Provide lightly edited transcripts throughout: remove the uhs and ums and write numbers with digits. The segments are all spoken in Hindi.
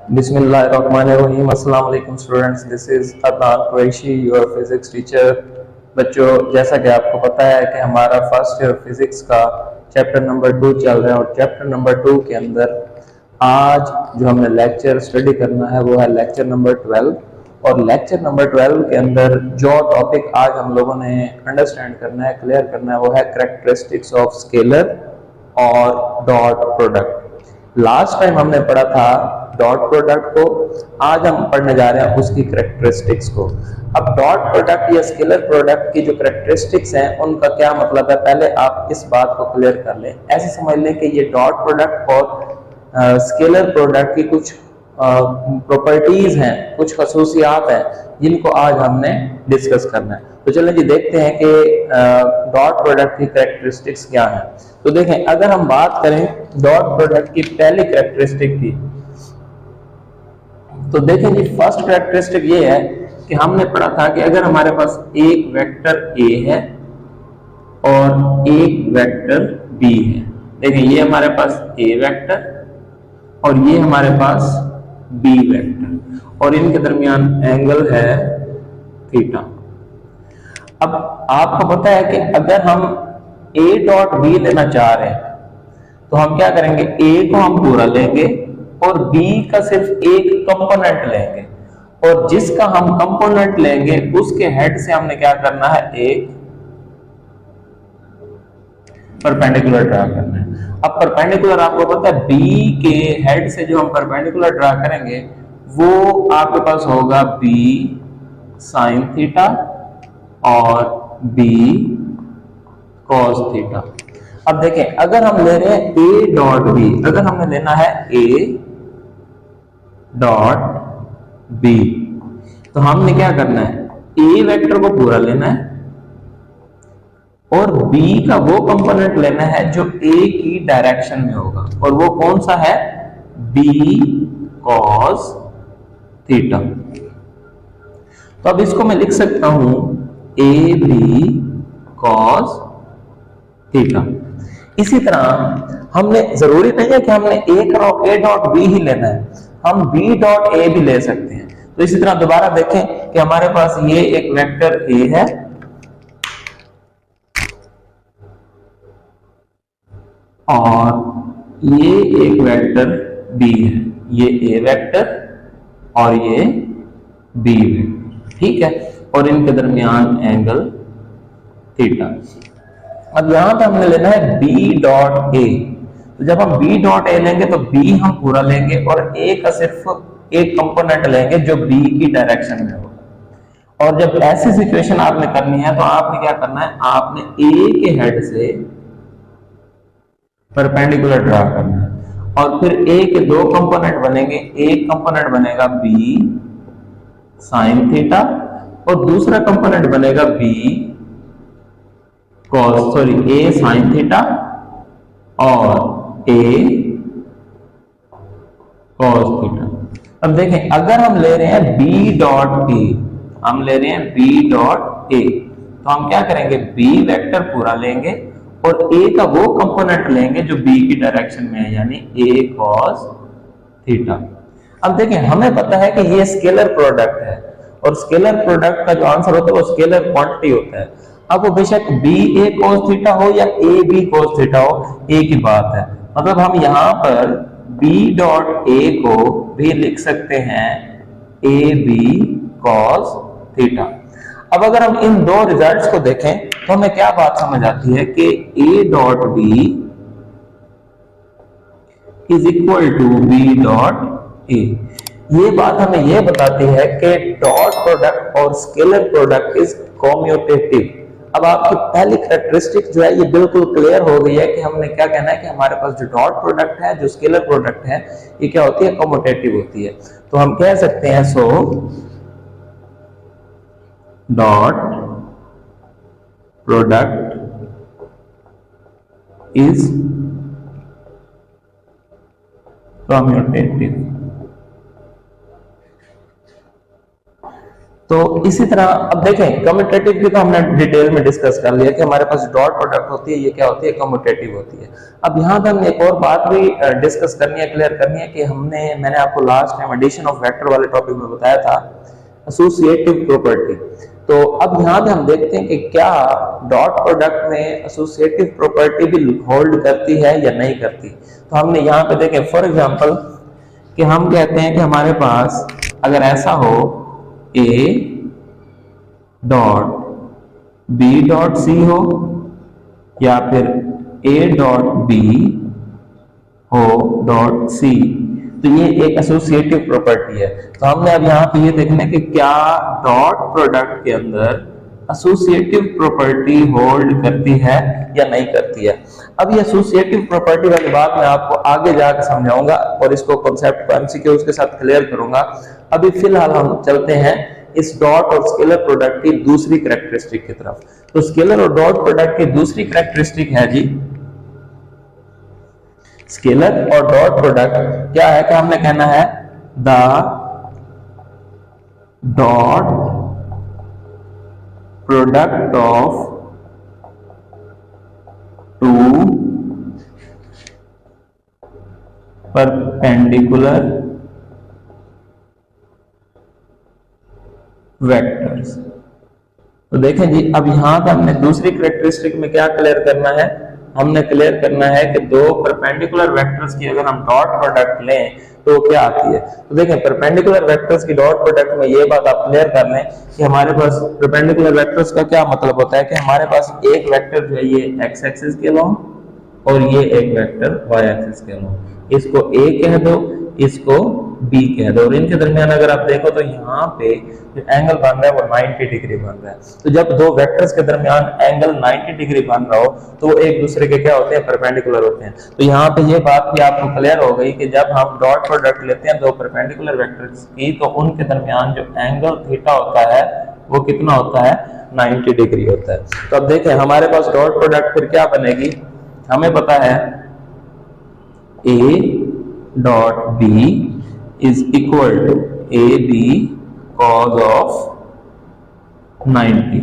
बिस्मिल्लाहिर्रहमानिर्रहीम। अस्सलाम वालेकुम students, this is Adnan Qureshi, your physics teacher. बच्चों, जैसा कि आपको पता है कि हमारा फर्स्ट ईयर फिज़िक्स का चैप्टर नंबर 2 चल रहा है और चैप्टर नंबर 2 के अंदर आज जो हमने लेक्चर स्टडी करना है वो है लेक्चर नंबर 12। और लेक्चर नंबर 12 के अंदर जो टॉपिक आज हम लोगों ने अंडरस्टैंड करना है, क्लियर करना है, वो है कैरेक्टरिस्टिक्स ऑफ स्केलर और डॉट प्रोडक्ट। लास्ट टाइम हमने पढ़ा था डॉट प्रोडक्ट को, आज हम पढ़ने जा रहे हैं उसकी कैरेक्टरिस्टिक्स को। अब डॉट प्रोडक्ट या स्केलर प्रोडक्ट की जो कैरेक्टरिस्टिक्स हैं उनका क्या मतलब है, पहले आप इस बात को क्लियर कर लें। ऐसे समझ लें कि ये डॉट प्रोडक्ट और स्केलर प्रोडक्ट की कुछ प्रॉपर्टीज हैं, कुछ खसूसियात हैं जिनको आज हमने डिस्कस करना है। तो चलें जी, देखते हैं कि डॉट प्रोडक्ट की कैरेक्टरिस्टिक्स क्या हैं। तो देखें, अगर हम बात करें डॉट प्रोडक्ट की पहली कैरेक्टरिस्टिक की, तो देखें जी, फर्स्ट कैरेक्टरिस्टिक ये है कि हमने पढ़ा था कि अगर हमारे पास एक वेक्टर ए है और एक वेक्टर बी है। देखें, ये हमारे पास ए वेक्टर और ये हमारे पास बी वेक्टर और इनके दरमियान एंगल है थीटा। अब आपको पता है कि अगर हम ए डॉट बी लेना चाह रहे हैं तो हम क्या करेंगे, ए को हम पूरा लेंगे और बी का सिर्फ एक कंपोनेंट लेंगे, और जिसका हम कंपोनेंट लेंगे उसके हेड से हमने क्या करना है, एक परपेंडिकुलर ड्रा करना है। अब परपेंडिकुलर आपको पता है बी के हेड से जो हम परपेंडिकुलर ड्रा करेंगे वो आपके पास होगा बी साइन थीटा और बी कॉस थीटा। अब देखें, अगर हम ले रहे हैं ए डॉट बी, अगर हमें लेना है ए डॉट बी, तो हमने क्या करना है, ए वेक्टर को पूरा लेना है और बी का वो कंपोनेंट लेना है जो ए की डायरेक्शन में होगा, और वो कौन सा है, बी कॉस थीटा। तो अब इसको मैं लिख सकता हूं ए बी कॉस थीटा। इसी तरह हमने, जरूरी नहीं है कि हमने ए डॉट बी ही लेना है, हम बी डॉट ए भी ले सकते हैं। तो इसी तरह दोबारा देखें कि हमारे पास ये एक वेक्टर ए है और ये एक वेक्टर बी है, ये ए वेक्टर और ये बी वेक्टर, ठीक है, और इनके दरमियान एंगल थीटा। अब यहां पे हमने लेना है बी डॉट ए। तो जब हम बी डॉट ए लेंगे तो बी हम पूरा लेंगे और ए का सिर्फ एक कंपोनेंट लेंगे जो बी की डायरेक्शन में होगा। और जब ऐसी सिचुएशन आपने करनी है तो आपने क्या करना है, आपने ए के हेड से परपेंडिकुलर ड्रा करना है और फिर ए के दो कंपोनेंट बनेंगे, एक कंपोनेंट बनेगा बी साइन थीटा और दूसरा कंपोनेंट बनेगा बी ए साइन थीटा और ए कॉस थीटा। अब देखें, अगर हम ले रहे हैं बी डॉट ए, हम ले रहे हैं बी डॉट ए, तो हम क्या करेंगे, बी वेक्टर पूरा लेंगे और ए का वो कंपोनेंट लेंगे जो बी की डायरेक्शन में है, यानी ए कॉस थीटा। अब देखें, हमें पता है कि ये स्केलर प्रोडक्ट है और स्केलर प्रोडक्ट का जो आंसर होता है वो स्केलर क्वांटिटी होता है। अब वो बेशक बी ए cos थीटा हो या ए बी cos थीटा हो, एक ही बात है। मतलब हम यहाँ पर बी डॉट ए को भी लिख सकते हैं ए बी cos थीटा। अब अगर हम इन दो रिजल्ट्स को देखें तो हमें क्या बात समझ आती है कि A dot B is equal to B dot A. ये बात हमें यह बताती है कि डॉट प्रोडक्ट और स्केलर प्रोडक्ट इज कम्यूटेटिव। अब आपकी पहली कैरेक्टरिस्टिक जो है ये बिल्कुल क्लियर हो गई है कि हमने क्या कहना है कि हमारे पास जो डॉट प्रोडक्ट है, जो स्केलर प्रोडक्ट है, ये क्या होती है, कम्यूटेटिव होती है। तो हम कह सकते हैं so dot product is commutative. तो इसी तरह अब देखें कम्यूटेटिव की तो हमने डिटेल में डिस्कस कर लिया कि हमारे पास डॉट प्रोडक्ट होती है, ये क्या होती है, कम्यूटेटिव होती है। अब यहाँ पे हमने एक और बात भी डिस्कस करनी है, क्लियर करनी है कि मैंने आपको last time addition of vector वाले टॉपिक में बताया था एसोसिएटिव प्रॉपर्टी। तो अब यहाँ पे हम देखते हैं कि क्या डॉट प्रोडक्ट में एसोसिएटिव प्रॉपर्टी भी होल्ड करती है या नहीं करती। तो हमने यहाँ पे देखें फॉर एग्जांपल कि हम कहते हैं कि हमारे पास अगर ऐसा हो A dot B dot C हो या फिर A डॉट B हो डॉट C, तो ये एक एसोसिएटिव प्रॉपर्टी है। तो हमने अब यहाँ पे ये देखना है कि क्या डॉट प्रोडक्ट के अंदर एसोसिएटिव प्रॉपर्टी होल्ड करती है या नहीं करती है। अब ये एसोसिएटिव प्रॉपर्टी वाली बात मैं आपको आगे जाकर समझाऊंगा और इसको कॉन्सेप्ट को एमसीक्यूज के साथ क्लियर करूंगा। अभी फिलहाल हम चलते हैं इस डॉट और स्केलर प्रोडक्ट की दूसरी कैरेक्टरिस्टिक की तरफ। तो स्केलर और डॉट प्रोडक्ट की दूसरी कैरेक्टरिस्टिक है जी, स्केलर और डॉट प्रोडक्ट क्या है कि हमने कहना है the dot product of two perpendicular vectors. तो देखें जी, अब यहां पे हमने दूसरी कैरेक्टरिस्टिक में क्या क्लियर करना है, हमने क्लियर करना है कि दो परपेंडिकुलर वेक्टर्स की अगर हम डॉट प्रोडक्ट लें तो क्या आती है। तो देखें परपेंडिकुलर वेक्टर्स की डॉट प्रोडक्ट में ये बात आप क्लियर कर लें कि हमारे पास परपेंडिकुलर वेक्टर्स का क्या मतलब होता है कि हमारे पास एक वेक्टर जो है ये एक्स एक्सिस के लॉन्ग और ये एक वेक्टर वाई एक्सिस के लॉन्ग, इसको ए कह दो, इसको बी कह दो, और इनके दरमियान अगर आप देखो तो यहाँ पे जो एंगल बन रहा है वो 90 डिग्री बन रहा है। तो जब दो वेक्टर्स के दरमियान एंगल 90 डिग्री बन रहा हो तो वो एक दूसरे के क्या होते हैं, परपेंडिकुलर होते हैं। तो यहाँ पे ये बात भी आपको क्लियर हो गई कि जब हम डॉट प्रोडक्ट लेते हैं दो परपेंडिकुलर वेक्टर्स की तो उनके दरमियान जो एंगल थीटा होता है वो कितना होता है, 90 डिग्री होता है। तो अब देखें हमारे पास डॉट प्रोडक्ट फिर क्या बनेगी, हमें पता है A dot B is equal to AB cos of 90।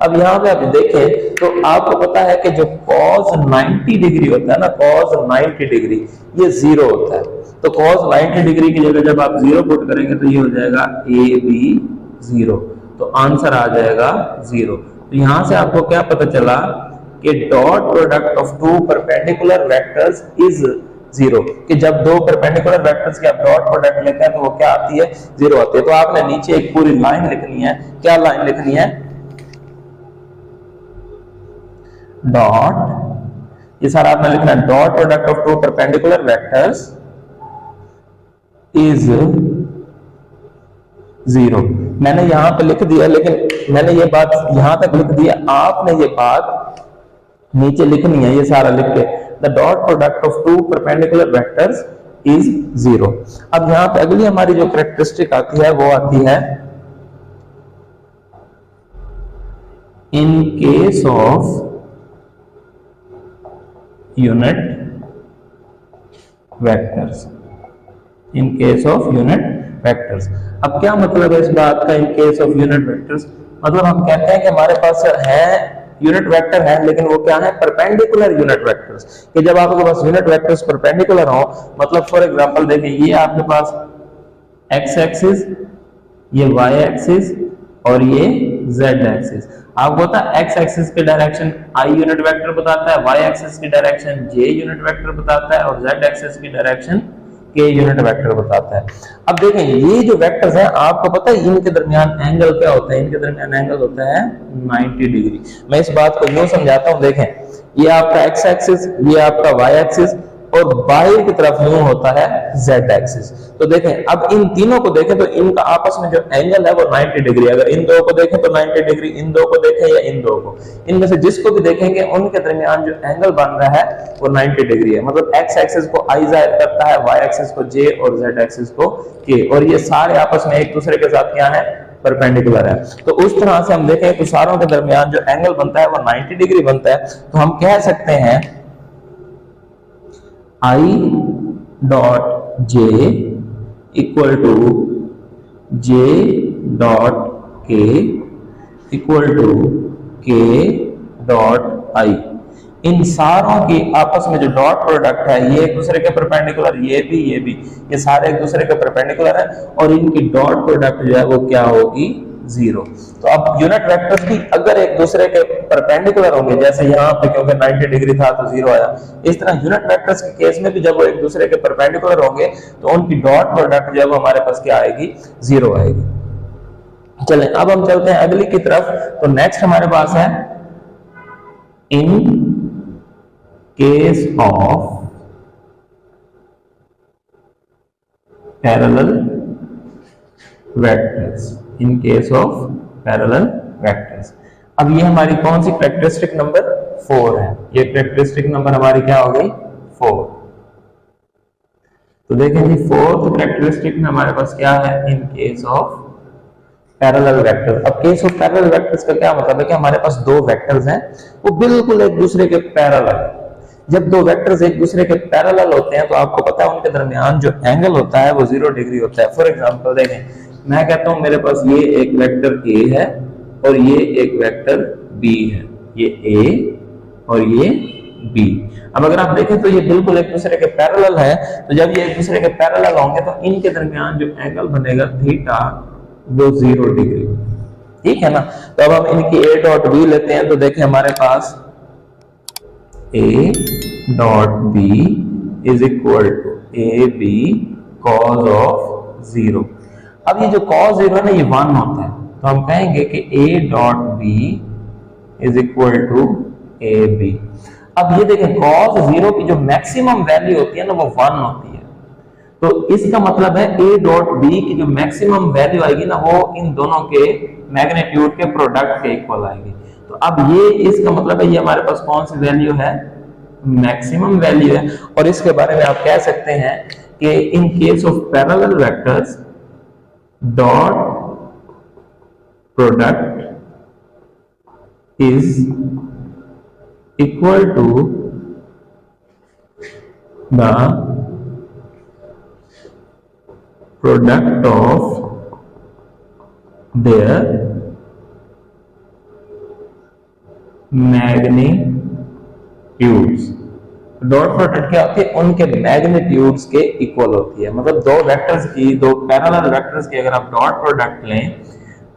अब यहाँ पे आप देखें तो आपको पता है कि जो cos 90 डिग्री होता है ना, cos 90 डिग्री ये जीरो होता है। तो cos 90 डिग्री की जगह जब आप जीरो पुट करेंगे तो ये हो जाएगा AB 0, तो आंसर आ जाएगा 0। तो यहां से आपको क्या पता चला कि dot product of two perpendicular vectors is 0, कि जब दो परपेंडिकुलर वेक्टर्स की आप डॉट प्रोडक्ट लेते हैं तो वो क्या आती है, 0 आती है। तो आपने नीचे एक पूरी लाइन लिखनी है, क्या लाइन लिखनी है, डॉट, ये सारा आपने लिखना है dot product of two perpendicular vectors is 0। मैंने यहां पे लिख दिया, लेकिन मैंने ये बात यहां तक लिख दी, आपने ये बात नीचे लिखनी है, ये सारा लिख के the dot product of two perpendicular vectors is 0। अब यहां पे अगली हमारी जो कैरेक्टरिस्टिक आती है वो आती है इन case of unit vectors, in case of unit vectors. अब क्या मतलब है इस बात का, इन केस ऑफ यूनिट वेक्टर्स, मतलब हम कहते हैं कि हमारे पास है यूनिट वेक्टर है लेकिन वो क्या है, परपेंडिकुलर यूनिट वेक्टर्स, कि जब आपके पास यूनिट वेक्टर्स परपेंडिकुलर हो, मतलब फॉर एग्जांपल देखिए ये आपके पास एक्स एक्सिस, ये वाई एक्सिस और ये जेड एक्सिस। आपको पता है एक्स एक्सिस की डायरेक्शन आई यूनिट वेक्टर बताता है, वाई एक्सिस की डायरेक्शन जे यूनिट वेक्टर बताता है और जेड एक्सिस की डायरेक्शन के यूनिट वेक्टर बताता है। अब देखें ये जो वेक्टर्स हैं आपको पता है इनके दरमियान एंगल क्या होता है, इनके दरमियान एंगल होता है 90 डिग्री। मैं इस बात को यूं समझाता हूं, देखें ये आपका एक्स एक्सिस, ये आपका वाई एक्सिस और बाहर की तरफ यूं होता है जेड एक्सिस। तो देखें अब इन तीनों को देखें तो इनका आपस में जो एंगल है वो 90 डिग्री। अगर इन दो को देखें तो 90 डिग्री, इन दो को देखें या इन दो को, इनमें से जिसको भी देखेंगे उनके दरमियान जो एंगल बन रहा है वो 90 डिग्री है। मतलब एक्स एक्सिस को आई जाहिर करता है, वाई एक्सिस को जे और जेड एक्सिस को के, और ये सारे आपस में एक दूसरे के साथ क्या है, परपेंडिकुलर है। तो उस तरह से हम देखें तो सारों के दरमियान जो एंगल बनता है वो 90 डिग्री बनता है। तो हम कह सकते हैं I dot J equal to J dot K equal to K dot I. इन सारों की आपस में जो डॉट प्रोडक्ट है, ये एक दूसरे के परपेंडिकुलर, ये भी, ये सारे एक दूसरे के परपेंडिकुलर है, और इनकी डॉट प्रोडक्ट जो है वो क्या होगी, 0। तो अब यूनिट वेक्टर्स भी अगर एक दूसरे के परपेंडिकुलर होंगे, जैसे यहाँ पे क्योंकि 90 डिग्री था तो 0 आया, इस तरह यूनिट वेक्टर्स के केस में भी जब वो एक दूसरे के परपेंडिकुलर होंगे तो उनकी डॉट प्रोडक्ट जो है वो हमारे पास क्या आएगी, 0 आएगी। चलें अब हम चलते हैं अगली की तरफ। तो नेक्स्ट हमारे पास है इन case of parallel vectors, in case of parallel vectors. अब ये हमारी कौन सी कैरेक्टरिस्टिक नंबर 4 है, ये कैरेक्टरिस्टिक नंबर हमारी क्या हो गई, 4। तो देखें जी, फोर्थ कैरेक्टरिस्टिक में हमारे पास क्या है, इन केस ऑफ पैरेलल वेक्टर। अब केस ऑफ पैरेलल वेक्टर्स का क्या मतलब है कि हमारे पास दो वेक्टर्स हैं, वो बिल्कुल एक दूसरे के पैरेलल है। जब दो वेक्टर्स एक दूसरे के पैरेलल होते हैं तो आपको पता है उनके दरमियान जो एंगल होता है वो 0 डिग्री होता है। फॉर एग्जांपल देखें, मैं कहता हूं मेरे पास ये एक वेक्टर A है और ये एक वेक्टर B है, ये A और ये B। अब अगर आप देखें तो ये बिल्कुल एक दूसरे के पैरेलल है, तो जब ये एक दूसरे के पैरेलल होंगे तो इनके दरमियान जो एंगल बनेगा थीटा वो 0 डिग्री, ठीक है ना। तो अब हम इनकी A डॉट B लेते हैं, तो देखें हमारे पास A dot B is equal to AB cos of 0। अब ये जो cos 0 है ना, ये 1 होता है, तो हम कहेंगे कि A dot B is equal to AB। अब ये देखें cos 0 की जो मैक्सिमम वैल्यू होती है ना वो 1 होती है, तो इसका मतलब है A डॉट B की जो मैक्सिमम वैल्यू आएगी ना वो इन दोनों के मैग्नीट्यूड के प्रोडक्ट के इक्वल आएगी। तो अब ये इसका मतलब है ये हमारे पास कौन सी वैल्यू है, मैक्सिमम वैल्यू है। और इसके बारे में आप कह सकते हैं कि in case of parallel vectors dot product is equal to the product of their magnitudes. डॉट प्रोडक्ट क्या होती है, उनके मैग्नीट्यूड्स के इक्वल होती है। मतलब दो वेक्टर्स की, दो पैरेलल वेक्टर्स की अगर आप डॉट प्रोडक्ट लें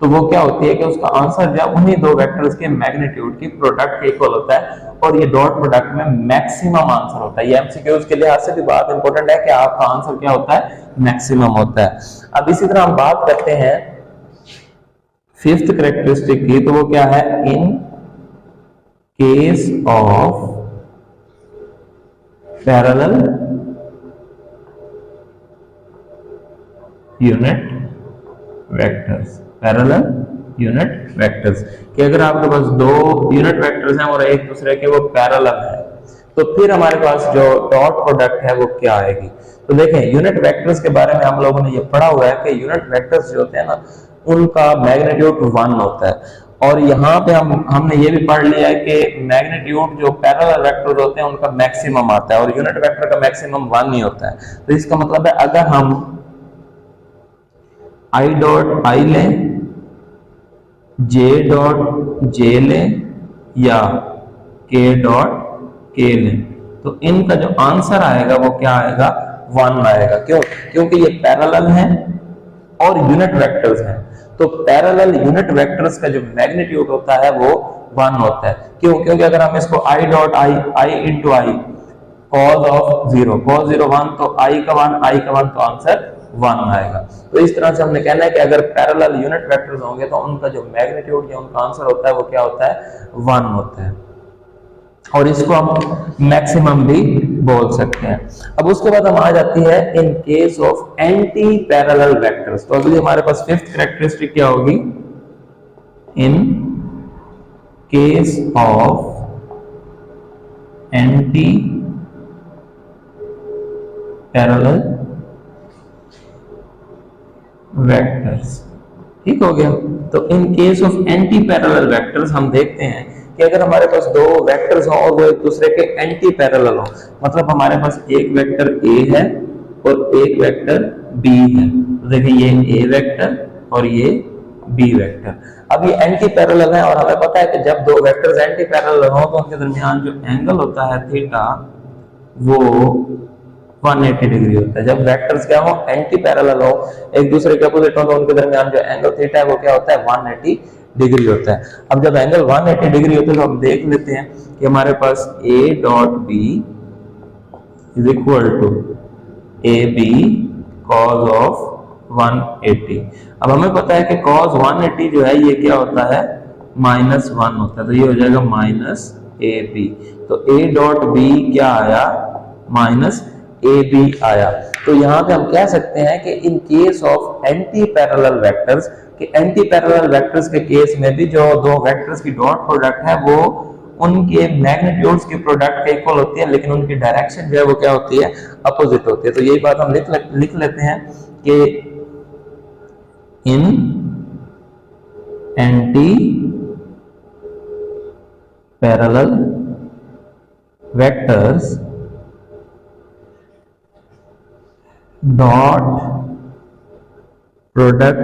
तो वो क्या होती है कि उसका आंसर जो उन्हीं दो वेक्टर्स के मैग्नीट्यूड की प्रोडक्ट के इक्वल होता है, और ये डॉट प्रोडक्ट में मैक्सिमम आंसर होता है। ये एमसीक्यूज के लिहाज से भी बात इंपॉर्टेंट है कि आपका आंसर क्या होता है, मैक्सिमम होता है। अब इसी तरह हम बात करते हैं फिफ्थ कैरेक्टरिस्टिक की, तो वो क्या है, इन case of parallel unit vectors. Parallel unit vectors कि अगर आपके पास दो यूनिट वेक्टर्स हैं और एक दूसरे के वो पैरेलल है, तो फिर हमारे पास जो डॉट प्रोडक्ट है वो क्या आएगी। तो देखें, यूनिट वेक्टर्स के बारे में हम लोगों ने ये पढ़ा हुआ है कि यूनिट वेक्टर्स जो होते हैं ना उनका मैग्नीट्यूड 1 होता है, और यहाँ पे हमने ये भी पढ़ लिया है कि मैग्नीट्यूड जो पैरेलल वेक्टर्स होते हैं उनका मैक्सिमम आता है, और यूनिट वेक्टर का मैक्सिमम 1 ही होता है। तो इसका मतलब है अगर हम I डॉट I लें, J डॉट J लें या K डॉट K लें, तो इनका जो आंसर आएगा वो क्या आएगा, 1 आएगा। क्यों? क्योंकि ये पैरेलल हैं और यूनिट वेक्टर्स हैं। तो पैरेलल यूनिट वेक्टर्स का जो मैग्नीट्यूड होता है वो 1 होता है। क्यों? क्योंकि अगर हम इसको I dot I into I cos of 0, cos 0 1, तो I का 1 तो आंसर 1 आएगा। तो इस तरह से हमने कहना है कि अगर पैरेलल यूनिट वेक्टर्स होंगे तो उनका जो मैग्नीट्यूड या उनका आंसर होता है वो क्या होता है, 1 होता है, और इसको हम मैक्सिमम भी बोल सकते हैं। अब उसके बाद हम आ जाती है इन case of anti parallel vectors. तो अगली हमारे पास फिफ्थ कैरेक्टरिस्टिक क्या होगी, इन case of anti parallel vectors. ठीक हो गया। तो इन case of anti parallel vectors हम देखते हैं कि अगर हमारे पास दो वेक्टर्स हो और वो एक दूसरे के एंटी पैरेलल हो, मतलब हमारे पास एक वेक्टर A है और एक वेक्टर B है। तो देखिए ये A वेक्टर और ये बी वेक्टर। अब ये एंटी पैरेलल है और हमें पता है कि जब दो वेक्टर्स एंटी पैरेलल हो तो उनके दरमियान जो एंगल होता है थीटा वो 180 डिग्री होता है। जब वेक्टर्स क्या हो, एंटी पैरेलल हो, एक दूसरे के अपोजिट हो, तो उनके दरमियान जो एंगल थीटा है वो क्या होता है, 180 डिग्री होता है। अब जब एंगल 180 डिग्री होता है तो हम देख लेते हैं कि हमारे पास A dot B is equal to AB cos of 180। अब हमें पता है कि cos 180 जो है ये क्या होता है, -1 होता है, तो ये हो जाएगा माइनस AB। तो A डॉट B क्या आया, माइनस AB आया। तो यहाँ पे हम कह सकते हैं कि in case of anti parallel vectors, कि एंटी पैरेलल वेक्टर्स के केस में भी जो दो वेक्टर्स की डॉट प्रोडक्ट है वो उनके मैग्नीट्यूड्स के प्रोडक्ट के इक्वल होती है, लेकिन उनकी डायरेक्शन जो है वो क्या होती है, अपोजिट होती है। तो यही बात हम लिख लेते हैं कि इन anti parallel vectors dot product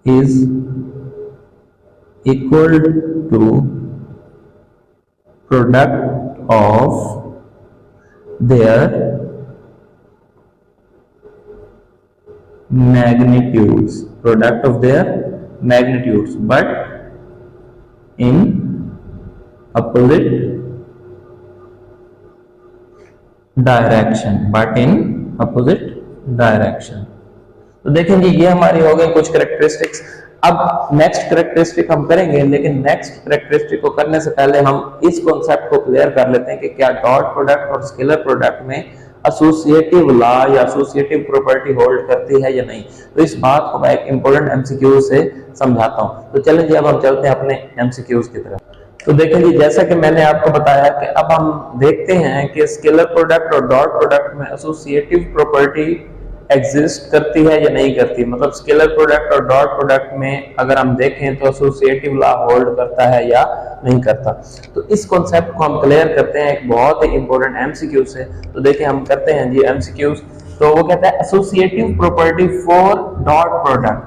is equal to product of their magnitudes, product of their magnitudes, but in opposite direction. तो देखेंगे ये हमारी हो गई कुछ कैरेक्टरिस्टिक्स। अब नेक्स्ट कैरेक्टरिस्टिक हम करेंगे, लेकिन नेक्स्ट कैरेक्टरिस्टिक को करने से पहले हम इस कॉन्सेप्ट को क्लियर कर लेते हैं कि क्या डॉट प्रोडक्ट और स्केलर प्रोडक्ट में एसोसिएटिव लॉ या एसोसिएटिव प्रॉपर्टी होल्ड करती है या नहीं। तो इस बात को मैं एक इंपॉर्टेंट एमसीक्यू से समझाता हूं। तो चलें जी, अब हम चलते हैं अपने एमसीक्यूज की तरफ। तो देखें जी, जैसा कि मैंने आपको बताया कि अब हम देखते हैं कि स्केलर प्रोडक्ट और डॉट प्रोडक्ट में एसोसिएटिव प्रॉपर्टी एग्जिस्ट करती है या नहीं करती। मतलब स्केलर प्रोडक्ट और डॉट प्रोडक्ट में अगर हम देखें तो एसोसिएटिव लॉ होल्ड करता है या नहीं करता। तो इस कॉन्सेप्ट को हम क्लियर करते हैं एक बहुत ही इंपॉर्टेंट एमसीक्यू से। तो देखिए हम करते हैं जी एमसीक्यूज। तो वो कहता है associative property for dot product,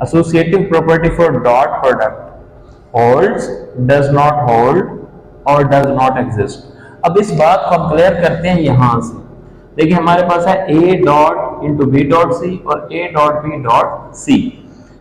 associative property for dot product holds, does not hold or does not exist। अब इस बात को हम क्लियर करते हैं यहां से। देखिए हमारे पास है A dot into B dot C और A dot B dot C.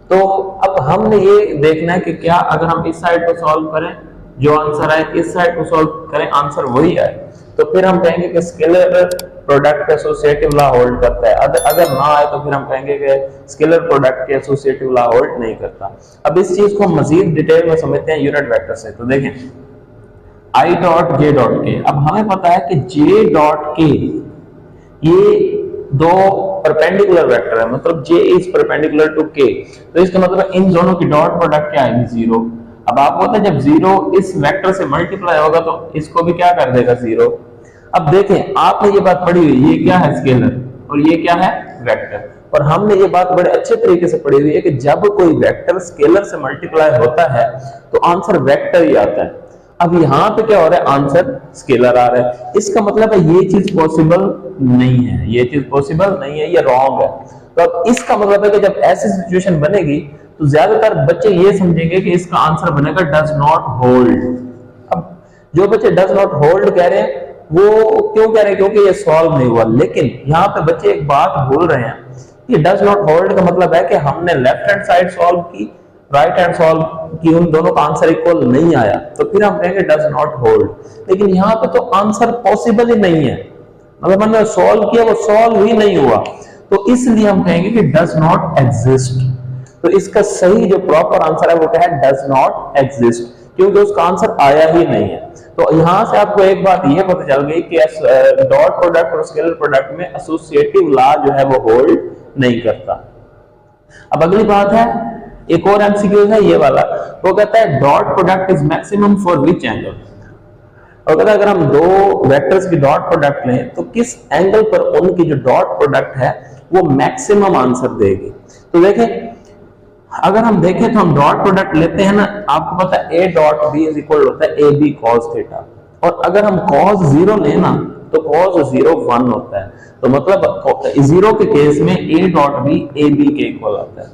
तो अब हमने ये देखना है कि क्या अगर हम इस साइड को सॉल्व करें, जो आंसर आए इस साइड को सॉल्व करें, आंसर वही आए, तो फिर हम कहेंगे कि scalar product associative law hold करता है। अगर ना आए तो फिर हम कहेंगे कि स्केलर प्रोडक्ट के एसोसिएटिव लॉ होल्ड नहीं करता। अब इस चीज को मजीद डिटेल में समझते हैं यूनिट वेक्टर से। तो देखें आई डॉट जे डॉट के। अब हमें पता है कि जे डॉट के ये दो परपेंडिकुलर वेक्टर है, मतलब जे इज परपेंडिकुलर टू के। तो इसका मतलब इन दोनों की डॉट प्रोडक्ट क्या आएगी, 0। अब आपको पता है जब 0 इस वेक्टर से मल्टीप्लाई होगा तो इसको भी क्या कर देगा, 0। अब देखें आपने ये बात पढ़ी हुई, ये क्या है स्केलर और ये क्या है वेक्टर, और हमने ये बात बड़े अच्छे तरीके से पढ़ी हुई है कि जब कोई वेक्टर स्केलर से मल्टीप्लाई होता है तो आंसर वेक्टर ही आता है। अब यहाँ पे क्या हो रहा है, आंसर स्केलर आ रहा है। इसका मतलब है ये चीज पॉसिबल नहीं है, ये चीज पॉसिबल नहीं है, ये रॉन्ग है। तो अब इसका मतलब है कि जब ऐसी सिचुएशन बनेगी तो ज्यादातर बच्चे ये समझेंगे कि इसका आंसर बनेगा डज नॉट होल्ड। अब जो बच्चे डज नॉट होल्ड कह रहे हैं वो क्यों कह रहे हैं, क्योंकि ये सॉल्व नहीं हुआ। लेकिन यहाँ पे बच्चे एक बात भूल रहे हैं कि डज नॉट होल्ड का मतलब है कि हमने लेफ्ट हैंड साइड सॉल्व की, राइट हैंड सॉल्व की, उन दोनों का आंसर इक्वल नहीं आया, तो फिर हम कहेंगे डज नॉट होल्ड। लेकिन यहाँ पे तो आंसर पॉसिबल ही नहीं है, मतलब हमने सॉल्व किया वो सॉल्व ही नहीं हुआ, तो इसलिए हम कहेंगे कि डज नॉट एग्जिस्ट। तो इसका सही जो प्रॉपर आंसर है वो क्या है, डज नॉट एग्जिस्ट, क्योंकि उसका आंसर आया ही नहीं है। तो यहां से आपको एक बात ये पता चल गई कि डॉट प्रोडक्ट और स्केलर प्रोडक्ट में एसोसिएटिव लॉ जो है वो होल्ड नहीं करता। अब अगली बात है, एक और एमसीक्यू है ये वाला, वो कहता है dot product is maximum for which angle. और कहता है अगर हम दो वेक्टर्स की डॉट प्रोडक्ट लें तो किस एंगल पर उनकी जो डॉट प्रोडक्ट है वो मैक्सिमम आंसर देगी। तो देखें अगर हम देखें तो हम डॉट प्रोडक्ट लेते हैं ना, आपको पता है a dot b is equal होता है ab cos थीटा, और अगर हम cos 0 लेना तो cos 0 1 होता है। तो मतलब 0 के केस में a dot B A B के इक्वल आता है।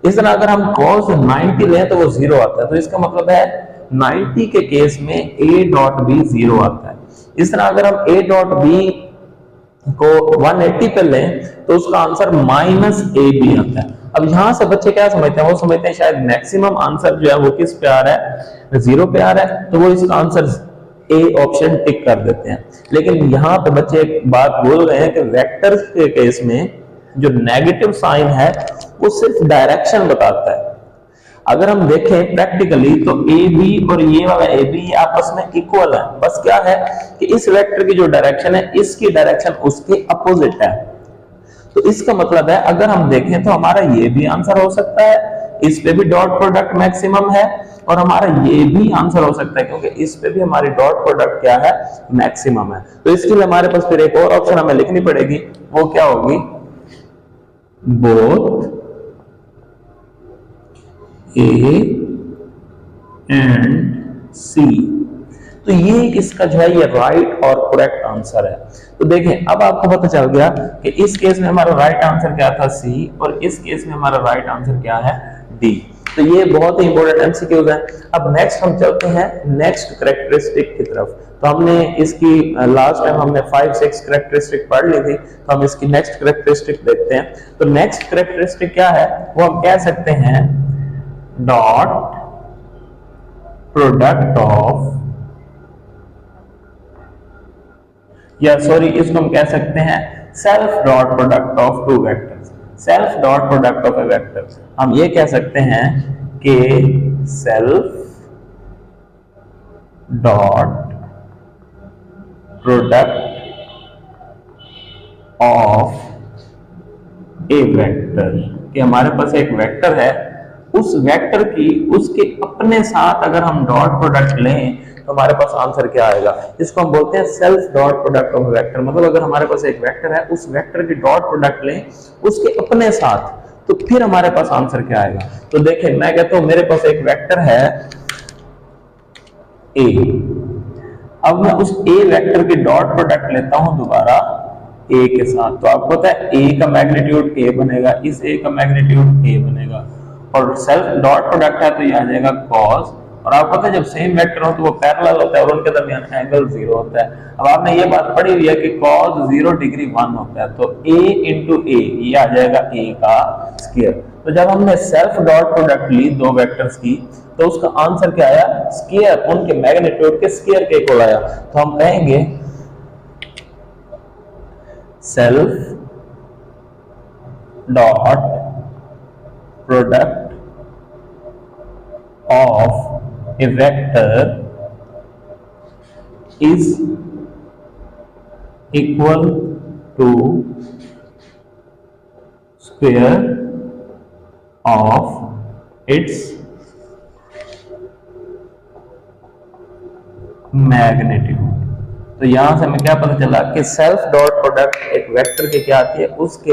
इस तरह अगर हम cos 90 लें तो वो 0 आता है, तो इसका मतलब है 90 के केस में a डॉट बी 0 आता है। इस तरह अगर हम a डॉट बी को 180 पे लें तो उसका आंसर माइनस ए बी आता है। अब यहां से बच्चे क्या समझते हैं, वो समझते हैं शायद मैक्सिमम आंसर जो है वो किस पे आ रहा है, 0 पे आ रहा है, तो वो इसका आंसर ए ऑप्शन टिक कर देते हैं। लेकिन यहाँ पे बच्चे एक बात बोल रहे हैं कि वेक्टर्स के केस में जो नेगेटिव साइन है वो सिर्फ डायरेक्शन बताता है। अगर हम देखें प्रैक्टिकली तो ए बी और ये वाला ए बी आपस में इक्वल है, बस क्या है कि इस वेक्टर की जो डायरेक्शन है इसकी डायरेक्शन उसके अपोजिट है। तो इसका मतलब है अगर हम देखें तो हमारा ये भी आंसर हो सकता है, इस पे भी डॉट प्रोडक्ट मैक्सिमम है, और हमारा ये भी आंसर हो सकता है क्योंकि इस पे भी हमारी डॉट प्रोडक्ट क्या है, मैक्सिमम है। तो इसके लिए हमारे पास फिर एक और ऑप्शन हमें लिखनी पड़ेगी, वो क्या होगी, बोथ ए एंड सी। तो ये इसका जो है ये राइट और करेक्ट आंसर है। तो देखें अब आपको पता चल गया कि इस केस में हमारा राइट आंसर क्या था, सी, और इस केस में हमारा राइट आंसर क्या है, डी। तो ये बहुत ही इंपॉर्टेंट एमसीक्यूज है। अब नेक्स्ट हम चलते हैं नेक्स्ट कैरेक्टरिस्टिक की तरफ। तो हमने इसकी लास्ट टाइम हमने 5-6 कैरेक्टरिस्टिक पढ़ ली थी, तो हम इसकी नेक्स्ट कैरेक्टरिस्टिक देखते हैं। तो नेक्स्ट कैरेक्टरिस्टिक क्या है, वो हम कह सकते हैं डॉट प्रोडक्ट ऑफ, या सॉरी इसको हम कह सकते हैं self dot product of two vectors. Self dot product of A vector, हम ये कह सकते हैं कि self dot product of A vector, कि हमारे पास एक वेक्टर है, उस वेक्टर की उसके अपने साथ अगर हम डॉट प्रोडक्ट लें तो हमारे पास आंसर क्या आएगा, इसको हम बोलते हैं self dot product of vector. मतलब अगर हमारे पास एक वेक्टर है, उस वेक्टर की डॉट प्रोडक्ट लें उसके अपने साथ, तो फिर हमारे पास आंसर क्या आएगा। तो देखें मैं कहता हूं मेरे पास एक वेक्टर है ए, अब मैं उस ए वेक्टर की डॉट प्रोडक्ट लेता हूं दोबारा ए के साथ, तो आपको पता है ए का मैग्नीट्यूड ए बनेगा, इस ए का मैग्नीट्यूड ए बनेगा, और सेल्फ डॉट प्रोडक्ट है तो ये आ जाएगा cos। और आपको पता है जब सेम वेक्टर हो तो वो पैरेलल होता है और उनके दरमियान एंगल 0 होता है। अब आपने ये बात पढ़ी हुई है कि cos 0 डिग्री 1 होता है, तो a इंटू ए ये आ जाएगा a का स्क्वायर। तो जब हमने सेल्फ डॉट प्रोडक्ट ली दो वेक्टर्स की, तो उसका आंसर क्या आया, स्क्वायर, उनके मैग्नीट्यूड के स्क्वायर के इक्वल आया। तो हम कहेंगे self dot product of a vector is equal to square of its magnitude। तो यहां से हमें क्या पता चला कि सेल्फ डॉट प्रोडक्ट एक वेक्टर के क्या आती है, उसके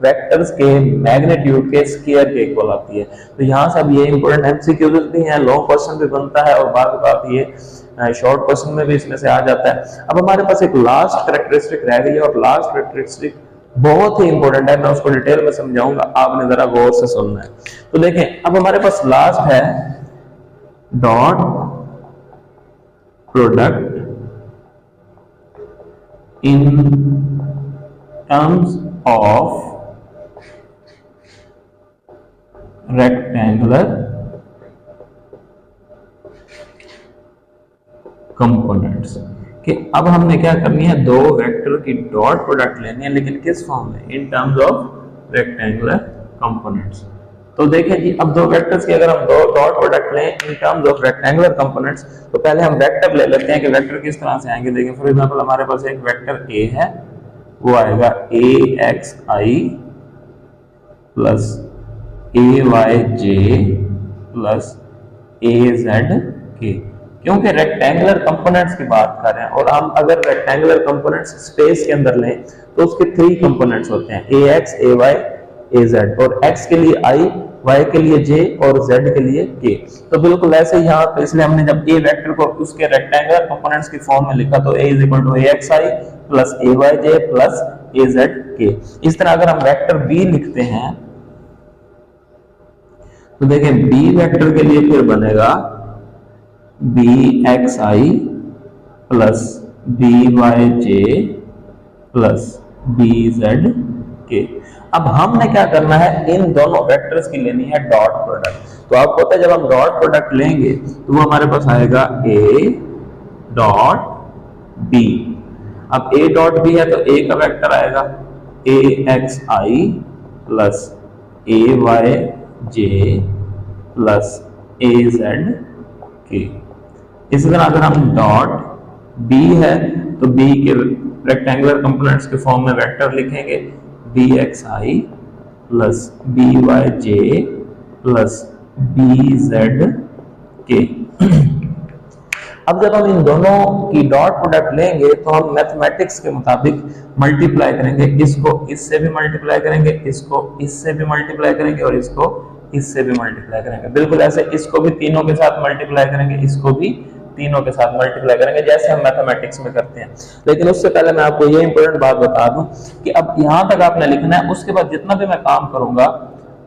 वेक्टर्स के मैग्नीट्यूड के स्क्वायर के इक्वल आती है। तो यहां से अब ये इंपॉर्टेंट एमसीक्यूज भी हैं, लॉन्ग क्वेश्चन भी बनता है और बात ये शॉर्ट क्वेश्चन में भी इसमें से आ जाता है। अब हमारे पास एक लास्ट कैरेक्टरिस्टिक रह गई है और लास्ट कैरेक्टरिस्टिक बहुत ही इंपॉर्टेंट है, मैं उसको डिटेल में समझाऊंगा, आपने जरा गौर से सुनना है। तो देखें अब हमारे पास लास्ट है dot product in terms of rectangular components. कि अब हमने क्या करनी है, दो वेक्टर की डॉट प्रोडक्ट लेनी है, लेकिन किस फॉर्म में, इन टर्म्स ऑफ रेक्टेंगुलर कंपोनेंट्स। तो देखिए जी अब दो वेक्टर्स की अगर हम दो डॉट प्रोडक्ट लें इन टर्म्स ऑफ रेक्टेंगुलर कंपोनेंट्स, तो पहले हम वेक्टर ले लेते हैं कि वेक्टर किस तरह से आएंगे। देखिए फॉर एग्जांपल हमारे पास एक वेक्टर ए है, वो आएगा axi plus ayj plus azk, क्योंकि रेक्टेंगुलर कंपोनेंट्स की बात कर रहे हैं, और हम अगर रेक्टेंगुलर कंपोनेंट्स स्पेस के अंदर लें तो उसके 3 कंपोनेंट्स होते हैं ax ay az, और x के लिए i y के लिए j और z के लिए k। तो बिल्कुल ऐसे ही यहाँ पे, इसलिए हमने जब a वेक्टर को उसके रेक्टेंगुलर कंपोनेंट्स की फॉर्म में लिखा तो a = axi plus ayj plus azk। इस तरह अगर हम वेक्टर b लिखते हैं तो देखें b वेक्टर के लिए फिर बनेगा bxi plus byj plus bzk। अब हमने क्या करना है, इन दोनों वेक्टर्स की लेनी है डॉट प्रोडक्ट। तो आपको पता है जब हम डॉट प्रोडक्ट लेंगे तो वो हमारे पास आएगा a डॉट b। अब a डॉट b है तो a का वेक्टर आएगा axi plus ayj plus azk। इसी तरह अगर हम डॉट b है तो b के रेक्टेंगुलर कंपोनेंट्स के फॉर्म में वेक्टर लिखेंगे bxi plus byj plus bzk। अब जब हम इन दोनों की डॉट प्रोडक्ट लेंगे तो हम मैथमेटिक्स के मुताबिक मल्टीप्लाई करेंगे, इसको इससे भी मल्टीप्लाई करेंगे, इसको इससे भी मल्टीप्लाई करेंगे और इसको इससे भी मल्टीप्लाई करेंगे। बिल्कुल ऐसे इसको भी तीनों के साथ मल्टीप्लाई करेंगे, इसको भी तीनों के साथ मल्टीप्लाई करेंगे जैसे हम मैथमेटिक्स में करते हैं। लेकिन उससे पहले मैं आपको ये इंपॉर्टेंट बात बता दूं कि अब यहां तक आपने लिखना है, उसके बाद जितना भी मैं काम करूंगा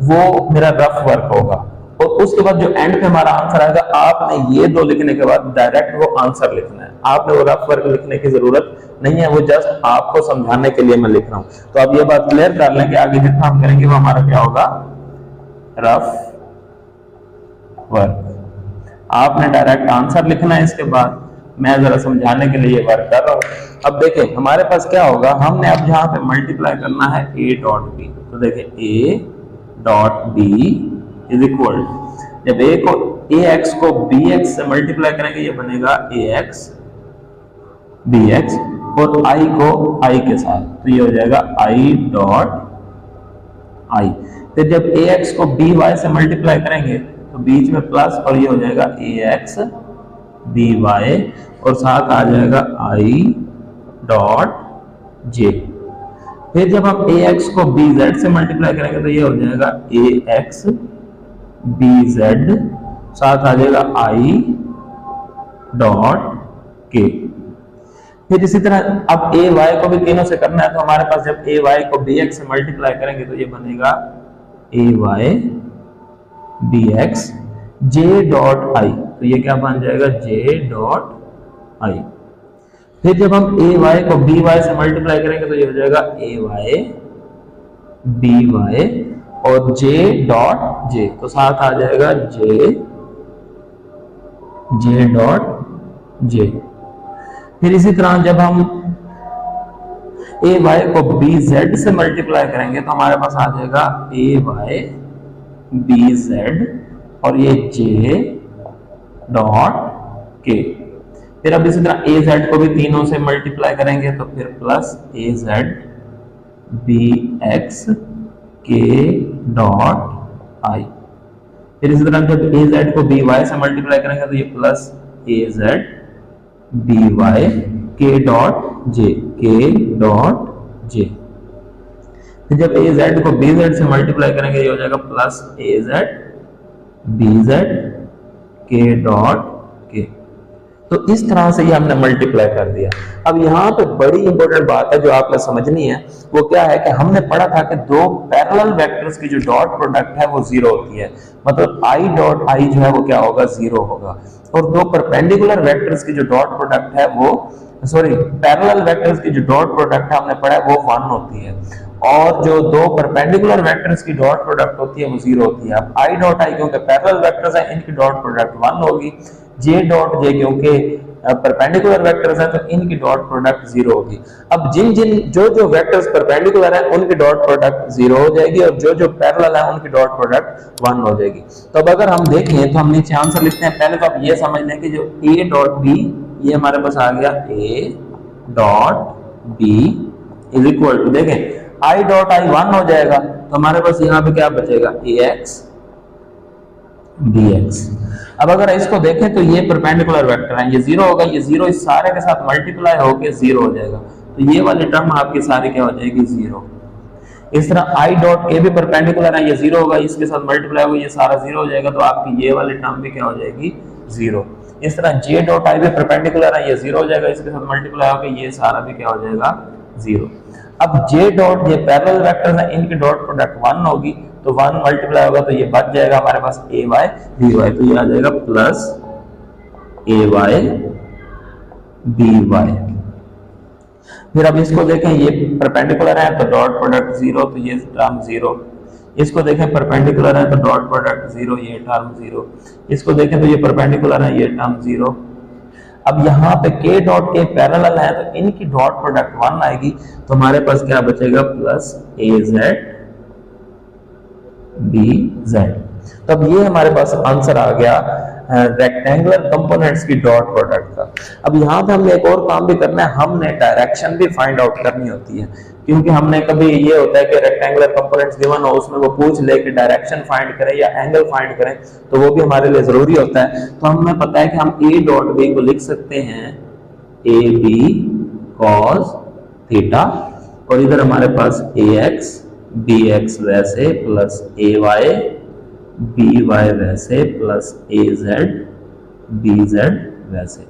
वो मेरा रफ वर्क होगा और उसके बाद जो एंड पे हमारा आंसर आएगा आपने ये दो लिखने के बाद डायरेक्ट वो आंसर लिखना है। आपने वो रफ वर्क लिखने की जरूरत नहीं है, वो जस्ट आपको समझाने के लिए मैं लिख रहा हूं। तो आप ये बात क्लियर कर लें कि आगे जितना हम करेंगे वो हमारा क्या होगा, रफ वर्क। आपने डायरेक्ट आंसर लिखना है, इसके बाद मैं जरा समझाने के लिए वर्क कर रहा हूं। अब देखें हमारे पास क्या होगा, हमने अब यहां पे मल्टीप्लाई करना है a डॉट b। तो देखें a dot b is equal, जब ax को bx से मल्टीप्लाई करेंगे ये बनेगा ax bx और i को i के साथ, तो ये हो जाएगा i डॉट i। फिर जब ax को by से मल्टीप्लाई करेंगे तो बीच में प्लस और ये हो जाएगा ax by और साथ आ जाएगा i डॉट j। फिर जब हम ax को bz से मल्टीप्लाई करेंगे तो ये हो जाएगा ax bz, साथ आ जाएगा i डॉट k। फिर इसी तरह अब ay को भी तीनों से करना है तो हमारे पास जब ay को bx से मल्टीप्लाई करेंगे तो ये बनेगा ay bx j dot i, तो ये क्या बन जाएगा j डॉट i। फिर जब हम ay को by से मल्टीप्लाई करेंगे तो ये हो जाएगा ay by और j डॉट j, तो साथ आ जाएगा j डॉट j। फिर इसी तरह जब हम ay को bz से मल्टीप्लाई करेंगे तो हमारे पास आ जाएगा ay bz और ये j डॉट k। फिर अब इसी तरह az को भी तीनों से मल्टीप्लाई करेंगे तो फिर plus az bx k dot i। फिर इसी तरह जब az को by से मल्टीप्लाई करेंगे तो ये plus az by k dot j। फिर जब az को bz से मल्टीप्लाई करेंगे ये हो जाएगा plus az bz k dot k। तो इस तरह से ये हमने मल्टीप्लाई कर दिया। अब यहाँ पे बड़ी इंपॉर्टेंट बात है जो आपने समझनी है, वो क्या है कि हमने पढ़ा था कि दो पैरेलल वेक्टर्स की जो डॉट प्रोडक्ट है वो जीरो होती है, मतलब i डॉट i जो है वो क्या होगा, जीरो होगा। और दो परपेंडिकुलर वेक्टर्स की जो डॉट प्रोडक्ट है वो पैरेलल वेक्टर्स की जो डॉट प्रोडक्ट है हमने पढ़ा है वो 1 होती है, और जो दो परपेंडिकुलर वेक्टर्स की डॉट प्रोडक्ट होती है वो 0 होती है। अब i डॉट i क्योंकि पैरेलल वेक्टर्स हैं इनकी डॉट प्रोडक्ट 1 होगी, j डॉट j क्योंकि परपेंडिकुलर वेक्टर्स हैं तो इनकी डॉट प्रोडक्ट 0 होगी। अब जो वेक्टर्स परपेंडिकुलर हैं उनकी डॉट प्रोडक्ट 0 हो जाएगी और जो पैरेलल है उनकी डॉट प्रोडक्ट 1 हो जाएगी। तो अब अगर हम देखें तो हम नीचे आंसर लिखते हैं। पहले तो आप ये समझ लें कि जो a डॉट b ये हमारे पास आ गया a dot b is equal to, देखें i डॉट i 1 हो जाएगा तो हमारे पास यहाँ पे क्या बचेगा ax bx। अब अगर इसको देखें तो ये परपेंडिकुलर वेक्टर है, ये 0 होगा, ये 0 इस सारे के साथ मल्टीप्लाई होके 0 हो जाएगा, तो ये वाली टर्म आपकी सारी क्या हो जाएगी 0। इस तरह आई डॉट के भी परपेंडिकुलर है, ये 0 होगा, इसके साथ मल्टीप्लाई होगा, ये सारा 0 हो जाएगा, तो आपकी ये वाली टर्म भी क्या हो जाएगी 0। इस तरह जे डॉट आई भी परपेंडिकुलर है, ये 0 हो जाएगा, इसके साथ मल्टीप्लाई होगा, ये सारा भी क्या हो जाएगा 0। अब जे डॉट ये पैरेलल वेक्टर्स हैं, इनकी डॉट प्रोडक्ट 1 होगी, तो 1 मल्टीप्लाई होगा तो ये बच जाएगा हमारे पास ए वाई बी वाई, तो ये आ जाएगा plus A Y B Y. फिर अब इसको देखें, ये परपेंडिकुलर है तो डॉट प्रोडक्ट 0, तो ये टर्म 0। इसको देखें परपेंडिकुलर है तो डॉट प्रोडक्ट 0, ये टर्म 0। इसको देखें तो ये परपेंडिकुलर है, ये टर्म 0। अब यहाँ पे k डॉट के पैरेलल है तो इनकी डॉट प्रोडक्ट 1 आएगी, तो हमारे पास क्या बचेगा plus A Z B Z. तो अब ये हमारे पास आंसर आ गया रेक्टेंगुलर कंपोनेंट्स की डॉट प्रोडक्ट का। अब यहाँ पे हमने एक और काम भी करना है, हमने डायरेक्शन भी फाइंड आउट करनी होती है, क्योंकि हमने कभी ये होता है कि रेक्टेंगुलर कंपोनेंट्स गिवन हो, उसमें वो पूछ ले कि डायरेक्शन फाइंड करें या एंगल फाइंड करें, तो वो भी हमारे लिए जरूरी होता है। तो हमें पता है कि हम ए डॉट बी को लिख सकते हैं ए बी कॉस थीटा, और इधर हमारे पास ए एक्स बी एक्स वैसे plus A Y B Y वैसे plus A Z B Z वैसे।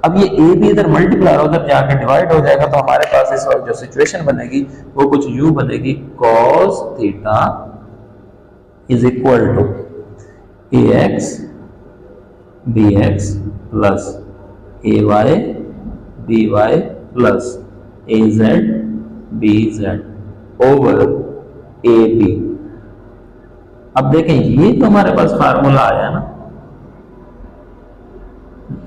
अब ये ए बी इधर मल्टीप्लाई उधर जाकर डिवाइड हो जाएगा, तो हमारे पास इस वक्त जो सिचुएशन बनेगी वो कुछ यूं बनेगी, cos theta is equal to A X B X plus A Y B Y plus A Z B Z over A B. अब देखें ये तो हमारे पास फार्मूला आया ना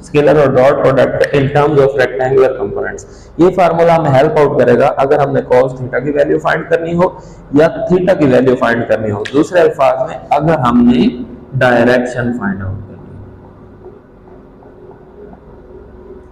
स्केलर और dot product in terms of rectangular components. ये फार्मूला हमें हेल्प आउट करेगा अगर हमने cos थीटा की वैल्यू फाइंड करनी हो या थीटा की वैल्यू फाइंड करनी हो, दूसरे अल्फाज में अगर हमने डायरेक्शन फाइंड आउट करनी हो।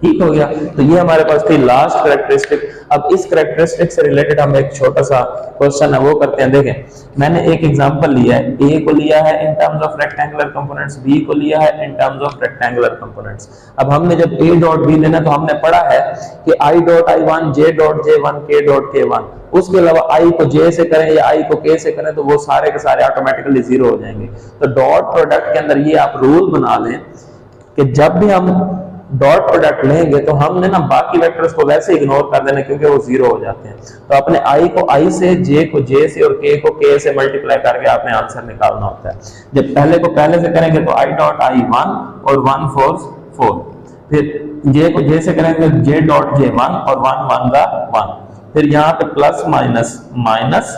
ठीक हो गया, तो ये हमारे पास थी लास्ट कैरेक्टरिस्टिक। अब इस कैरेक्टरिस्टिक से रिलेटेड हम एक छोटा सा क्वेश्चन है वो करते हैं। देखें मैंने एक एग्जांपल लिया है, ए को लिया है in terms of rectangular components, B को लिया है in terms of rectangular components. अब हमने जब ए डॉट बी लेना तो हमने पढ़ा है कि I dot I one J dot J one के डॉट के वन, उसके अलावा आई को जे से करें या आई को के से करें तो वो सारे के सारे ऑटोमेटिकली 0 हो जाएंगे। तो डॉट प्रोडक्ट के अंदर ये आप रूल बना लें कि जब भी हम डॉट प्रोडक्ट लेंगे तो हमने ना बाकी वेक्टर्स को वैसे इग्नोर कर देना क्योंकि वो 0 हो जाते हैं। तो अपने आई को आई से, जे को जे से और के को के से मल्टीप्लाई करके आपने आंसर निकालना होता है। जब पहले को पहले से करेंगे तो आई डॉट आई 1 और 1 4 4, फिर जे को जे से करेंगे जे डॉट जे 1 और 1 1 1, फिर यहाँ पे प्लस माइनस माइनस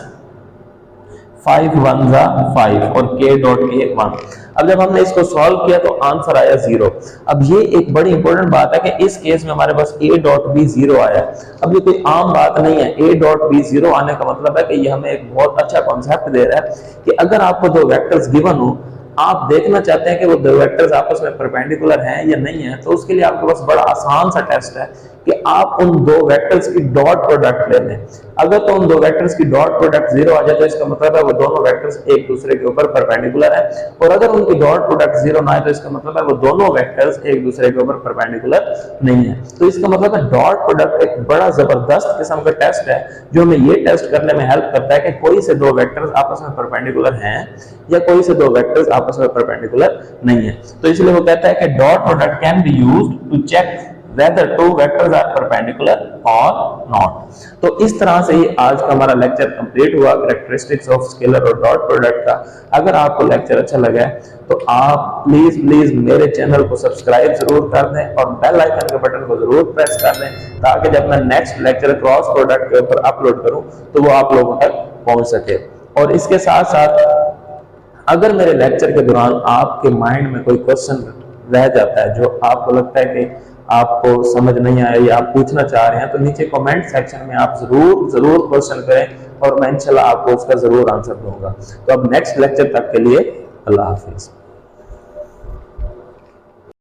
5 1 5 और k डॉट के 1। अब जब हमने इसको सॉल्व किया तो आंसर आया 0। अब ये एक बड़ी इंपॉर्टेंट बात है कि इस केस में हमारे पास a डॉट b 0 आया। अब ये कोई आम बात नहीं है, a डॉट b 0 आने का मतलब है कि ये हमें एक बहुत अच्छा कॉन्सेप्ट दे रहा है कि अगर आपको दो वेक्टर्स गिवन हो, आप देखना चाहते हैं कि वो दो वेक्टर्स आपस में परपेंडिकुलर हैं या नहीं है, तो उसके लिए आपके पास बड़ा आसान सा टेस्ट है कि आप उन दो वेक्टर्स की डॉट प्रोडक्ट ले लें। अगर तो उन दो वेक्टर्स की डॉट प्रोडक्ट 0 आ जाए तो इसका मतलब है वो दोनों वेक्टर्स एक दूसरे के ऊपर परपेंडिकुलर है, और अगर उनकी डॉट प्रोडक्ट 0 ना आए तो इसका मतलब है वो दोनों वेक्टर्स एक दूसरे के ऊपर परपेंडिकुलर नहीं है। तो इसका मतलब है डॉट प्रोडक्ट एक बड़ा जबरदस्त किस्म का टेस्ट है जो हमें ये टेस्ट करने में हेल्प करता है कि कोई से दो वेक्टर्स आपस में परपेंडिकुलर हैं या कोई से दो वेक्टर्स आपस में परपेंडिकुलर नहीं है। तो इसलिए वो कहता है कि dot product can be used to check whether two vectors are perpendicular or not। तो इस तरह से ही आज का हमारा लेक्चर कंप्लीट हुआ कैरेक्टरिस्टिक्स ऑफ स्केलर और डॉट प्रोडक्ट का। अगर आपको लेक्चर अच्छा लगा है तो आप प्लीज मेरे चैनल को सब्सक्राइब जरूर कर दें और बेल आइकन के बटन को जरूर प्रेस कर दें, ताकि जब मैं नेक्स्ट लेक्चर क्रॉस प्रोडक्ट के ऊपर अपलोड करूं तो वो आप लोगों तक पहुंच सके। और इसके साथ साथ अगर मेरे लेक्चर के दौरान आपके माइंड में कोई क्वेश्चन रह जाता है जो आपको लगता है कि आपको समझ नहीं आया या आप पूछना चाह रहे हैं, तो नीचे कमेंट सेक्शन में आप जरूर क्वेश्चन करें और मैं इंशाल्लाह आपको उसका जरूर आंसर दूंगा। तो अब नेक्स्ट लेक्चर तक के लिए अल्लाह हाफिज।